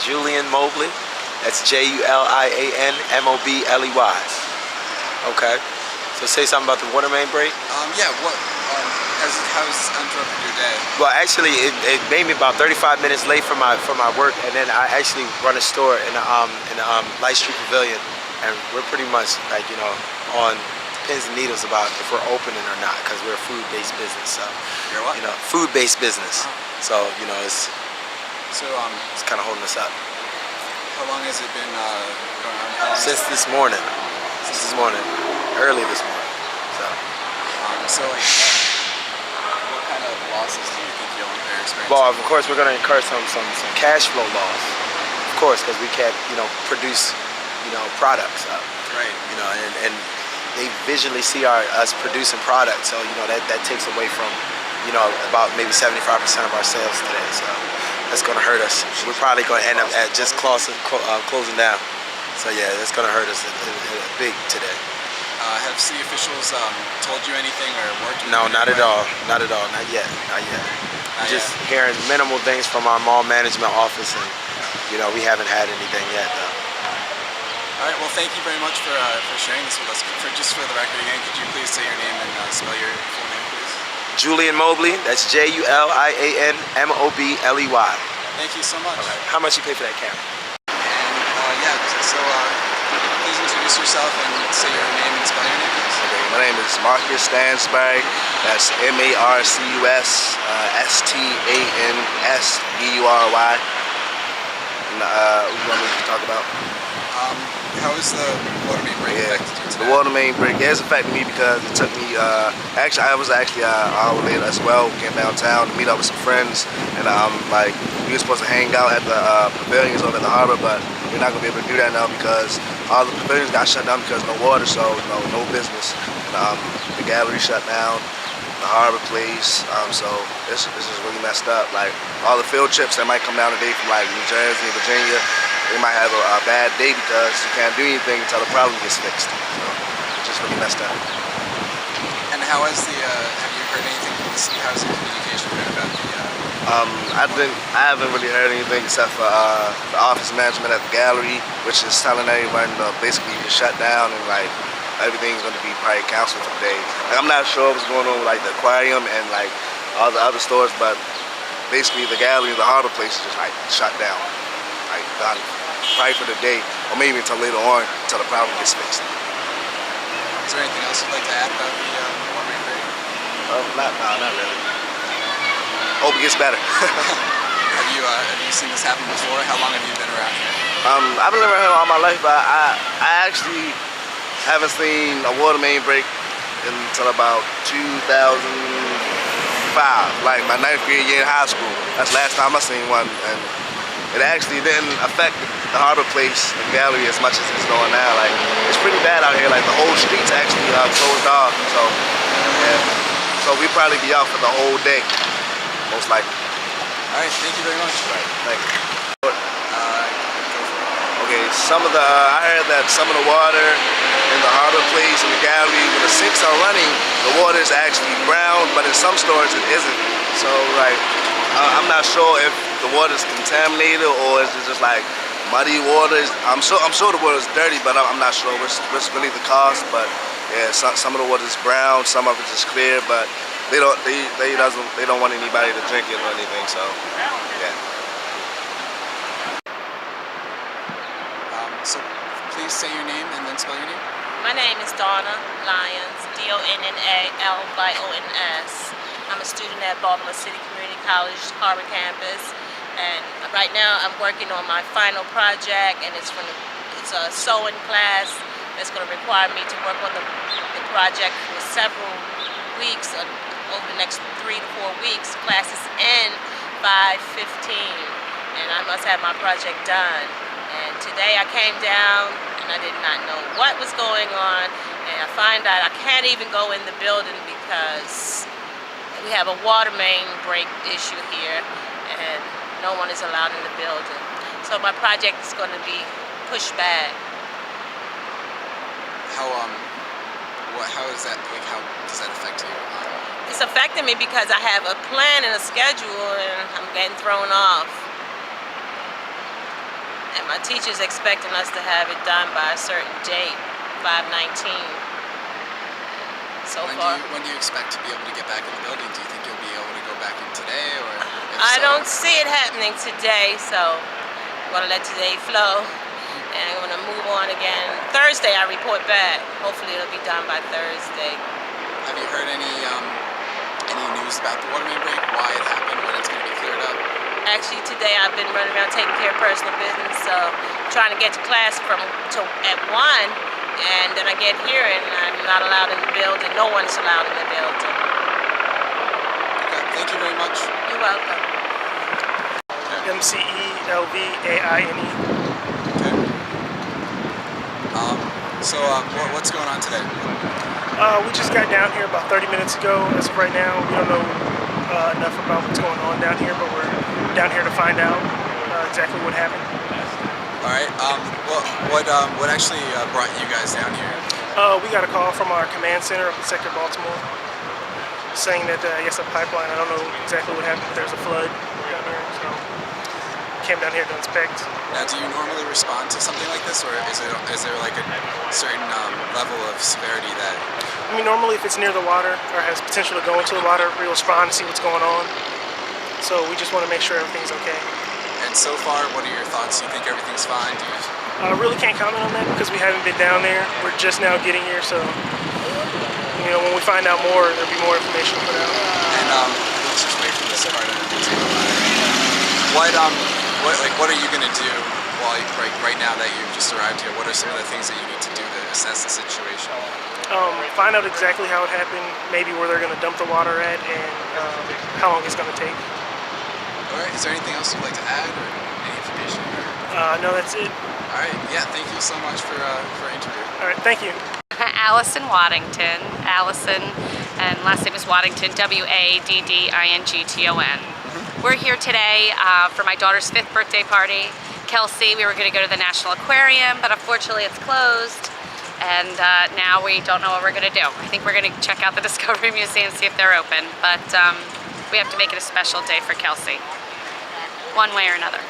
Julian Mobley. That's JulianMobley. Okay. So say something about the water main break. Yeah. How's interrupted your day? Well, actually, it made me about 35 minutes late for my work, and then I actually run a store in the Light Street Pavilion, and we're pretty much like on pins and needles about if we're opening or not, because we're a food-based business. So you're what? Food-based business. So it's kind of holding us up. How long has it been going on? Since this morning. Early this morning. So what kind of losses do you think you'll experience? Well, of course, we're going to incur some cash flow loss, of course, because we can't produce products. Right. And they visually see us producing products, so that takes away from about maybe 75% of our sales today. So that's going to hurt us. We're probably going to end up at just closing down. So yeah, that's going to hurt us big today. Have city officials told you anything or worked with you? No, not at all. Not yet. Just hearing minimal things from our mall management office, and we haven't had anything yet though. All right. Well, thank you very much for sharing this with us. Just for the record again, could you please say your name and spell your full name, please? Julian Mobley. That's Julianmobley. Thank you so much. Right. How much you pay for that camera? And so please introduce yourself and say your name and spell your name, please. Okay, my name is Marcus Stansberg. That's Marcus Stansbury. And what do you want me to talk about? How is the water main break affected you today? The water main break has affected me because it took me, I was actually an hour late as well, came downtown to meet up with some friends, and we were supposed to hang out at the pavilions over at the harbor, but we're not going to be able to do that now because all the pavilions got shut down because no water, so no business. And, the gallery shut down, the harbor place, so this is really messed up. Like all the field trips that might come down today from like New Jersey, Virginia, they might have a bad day because you can't do anything until the problem gets fixed. So it's just really messed up. And how has have you heard anything from the city housing communication been about the I haven't really heard anything except for the office management at the gallery, which is telling everyone basically to shut down and like everything's going to be probably canceled for today. Like, I'm not sure what's going on with like the aquarium and like all the other stores, but basically the gallery, the harbor place is just like shut down, like done, probably for the day, or maybe until later on, until the problem gets fixed. Is there anything else you'd like to add about the water main break? Not really. Hope it gets better. Have you seen this happen before? How long have you been around here? I've been around here all my life, but I actually haven't seen a water main break until about 2005, like my 9th grade year in high school. That's the last time I seen one, and it actually didn't affect the harbor place, the gallery, as much as it's doing now. Like it's pretty bad out here. Like the whole streets actually closed off. So yeah, so we probably be out for the whole day, most likely. All right, thank you very much. Right, thank you. Go for it. Okay, I heard that some of the water in the harbor place and the gallery, when the sinks are running, the water is actually brown, but in some stores it isn't. So like, I'm not sure if the water is contaminated or is it just like muddy water. I'm sure the water is dirty, but I'm not sure what's really the cause. But yeah, some of the water is brown, some of it is clear, but they don't want anybody to drink it or anything. So yeah. So please say your name and then spell your name. My name is Donna Lions, Donnalions. I'm a student at Baltimore City Community College Harbor Campus, and right now I'm working on my final project, and it's a sewing class that's going to require me to work on the project for several weeks, over the next 3 to 4 weeks. Classes end 5:15, and I must have my project done. And today I came down and I did not know what was going on, and I find out I can't even go in the building because we have a water main break issue here and no one is allowed in the building. So my project is going to be pushed back. How is that, like, how does that affect you? It's affecting me because I have a plan and a schedule and I'm getting thrown off. And my teacher's expecting us to have it done by a certain date, 5/19. So far. When do you expect to be able to get back in the building? Do you think you'll be able to go back in today, or if I so? don't see it happening today, so I'm gonna let today flow. And I'm gonna move on again. Thursday I report back. Hopefully it'll be done by Thursday. Have you heard any news about the water main break? Why it happened? When it's going to be cleared up? Actually today I've been running around taking care of personal business, so I'm trying to get to class at 1, and then I get here and I'm not allowed in the building. No one's allowed in the building. Okay, thank you very much. You're welcome. MCELVAINE. Okay. So what's going on today? We just got down here about 30 minutes ago. As of right now, we don't know enough about what's going on down here, but we're down here to find out exactly what happened. All right. What actually brought you guys down here? We got a call from our command center up in Sector Baltimore saying that I guess a pipeline, I don't know exactly what happened, but there's a flood down here, so came down here to inspect. Now, do you normally respond to something like this, or is there like a certain level of severity that? I mean, normally if it's near the water or has potential to go into the water, we respond to see what's going on. So we just want to make sure everything's okay. And so far, what are your thoughts? Do you think everything's fine? Do you? I really can't comment on that because we haven't been down there. We're just now getting here, so when we find out more, there'll be more information put out. And let's just wait for this part of the table. What are you gonna do while right now that you've just arrived here? What are some of the things that you need to do to assess the situation? Find out exactly how it happened, maybe where they're gonna dump the water at, and how long it's gonna take. All right. Is there anything else you'd like to add, or any information? No, that's it. All right. Yeah. Thank you so much for interviewing. All right, thank you. Allison Waddington. Allison, and last name is Waddington, Waddington. We're here today for my daughter's 5th birthday party. Kelsey, we were going to go to the National Aquarium, but unfortunately it's closed. And now we don't know what we're going to do. I think we're going to check out the Discovery Museum, see if they're open. But we have to make it a special day for Kelsey, one way or another.